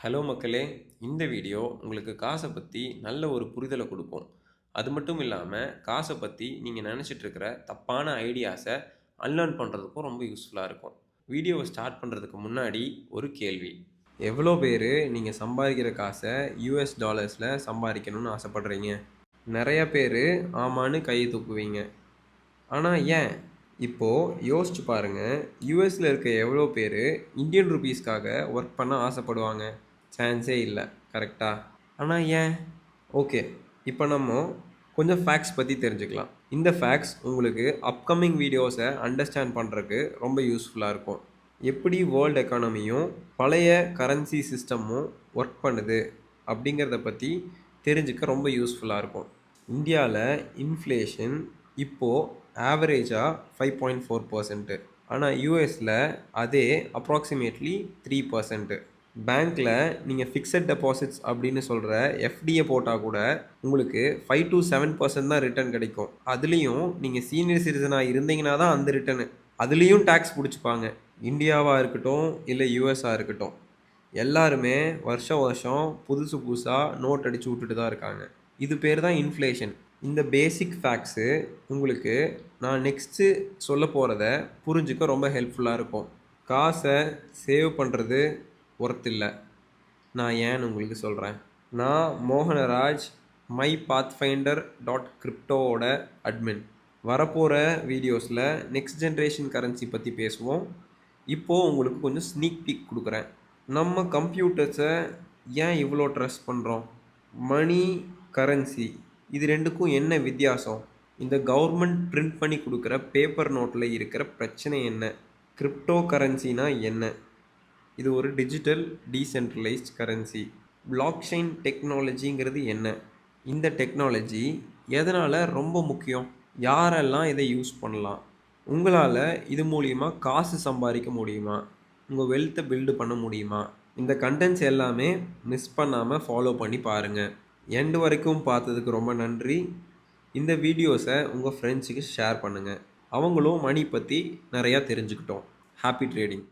Hello மக்களே! இந்த video உங்களுக்கு காசை பத்தி நல்ல ஒரு புரிதல குடுக்கும். அது மட்டும் இல்லாம, காச பத்தி நீங்க நெனச்சிட்டு இருக்கிற தப்பான ஐடியாஸ அன்லேர்ன் பண்றதுக்கும் ரொம்ப யூஸ்ஃபுல்லா இருக்கும். வீடியோவ ஸ்டார்ட் பண்றதுக்கு முன்னாடி ஒரு கேள்வி. எவ்வளோ பேரு நீங்க சம்பாதிக்கிற காச யுஎஸ் டாலர்ஸ்ல சம்பாதிக்கணும்னு ஆசைப்படுறீங்க? நெறைய பேரு ஆமான்னு கைய தூக்குவீங்க. ஆனா ஏன்? இப்போ யோசிச்சு பாருங்க. யுஎஸ்ல இருக்க எவ்வளோ பேரு இந்தியன் ரூபீஸ்க்காக ஒர்க் பண்ண ஆசைப்படுவாங்க? சான்ஸே இல்ல. கரெக்ட்டா? ஆனா ஏன்? ஓகே. இப்போ நம்ம கொஞ்சம் ஃபேக்ட்ஸ் பத்தி தெரிஞ்சுக்கலாம். இந்த ஃபேக்ட்ஸ் உங்களுக்கு அப்கமிங் வீடியோஸ அண்டர்ஸ்டாண்ட் பண்றதுக்கு ரொம்ப யூஸ்ஃபுல்லா இருக்கும். எப்படி வேர்ல்ட் எக்கானமியும், பழைய கரன்சி சிஸ்டமும் ஒர்க் பண்ணுது அப்படிங்கிறத பத்தி தெரிஞ்சுக்க ரொம்ப யூஸ்ஃபுல்லா இருக்கும். இந்தியால இன்ஃப்ளேஷன் இப்போ ஆவரேஜா 5.4%. ஆனா யுஎஸ்ல அதே அப்ராக்ஸிமேட்லி 3%. பேங்க்ல நீங்க ஃபிக்ஸட் டெபாசிட்ஸ் அப்படின்னு சொல்ற எஃப்டியை போட்டா கூட உங்களுக்கு 5 to 7% தான் ரிட்டர்ன் கிடைக்கும். அதுலயும் நீங்க சீனியர் சிட்டிசனா இருந்தீங்கன்னா தான் அந்த ரிட்டர்னு. அதுலயும் டாக்ஸ் புடிச்சுப்பாங்க. இந்தியாவா இருக்கட்டும், இல்ல யுஎஸ்ஸா இருக்கட்டும். எல்லாருமே வருஷம் வருஷம் புதுசு புதுசா நோட் அடிச்சு விட்டுட்டு தான் இருக்காங்க. இது பேர் தான் இன்ஃப்ளேஷன். இந்த பேசிக் ஃபேக்ட்ஸு உங்களுக்கு நான் நெக்ஸ்ட்டு சொல்ல போகிறத புரிஞ்சுக்க ரொம்ப ஹெல்ப்ஃபுல்லாக இருக்கும். காசை சேவ் பண்ணுறது ஒர்த் இல்லை. நான் ஏன்னு உங்களுக்கு சொல்கிறேன். நான் Mohanraj, my Pathfinder dot கிரிப்டோவோட admin. வரப்போகிற வீடியோஸில் நெக்ஸ்ட் ஜென்ரேஷன் கரன்சி பற்றி பேசுவோம். இப்போது உங்களுக்கு கொஞ்சம் ஸ்னீக் பீக் கொடுக்குறேன். நம்ம கம்ப்யூட்டர்ஸை ஏன் இவ்வளோ ட்ரஸ்ட் பண்ணுறோம்? மணி, கரன்சி இது ரெண்டுக்கும் என்ன வித்தியாசம்? இந்த கவர்மெண்ட் பிரிண்ட் பண்ணி கொடுக்குற பேப்பர் நோட்டில் இருக்கிற பிரச்சனை என்ன? கிரிப்டோ கரன்சினா என்ன? இது ஒரு digital decentralised currency. Blockchain டெக்னாலஜிங்கிறது என்ன? இந்த டெக்னாலஜி எதனால் ரொம்ப முக்கியம்? யாரெல்லாம் இதை யூஸ் பண்ணலாம்? உங்களால் இது மூலிமா காசு சம்பாதிக்க முடியுமா? உங்கள் வெல்த்தை பில்டு பண்ண முடியுமா? இந்த கண்டென்ட்ஸ் எல்லாமே மிஸ் பண்ணாமல் ஃபாலோ பண்ணி பாருங்கள். எண்டு வரைக்கும் பார்த்ததுக்கு ரொம்ப நன்றி. இந்த வீடியோஸை உங்கள் ஃப்ரெண்ட்ஸுக்கு ஷேர் பண்ணுங்கள். அவங்களும் மணி பற்றி நிறையா தெரிஞ்சுக்கிட்டோம். Happy trading.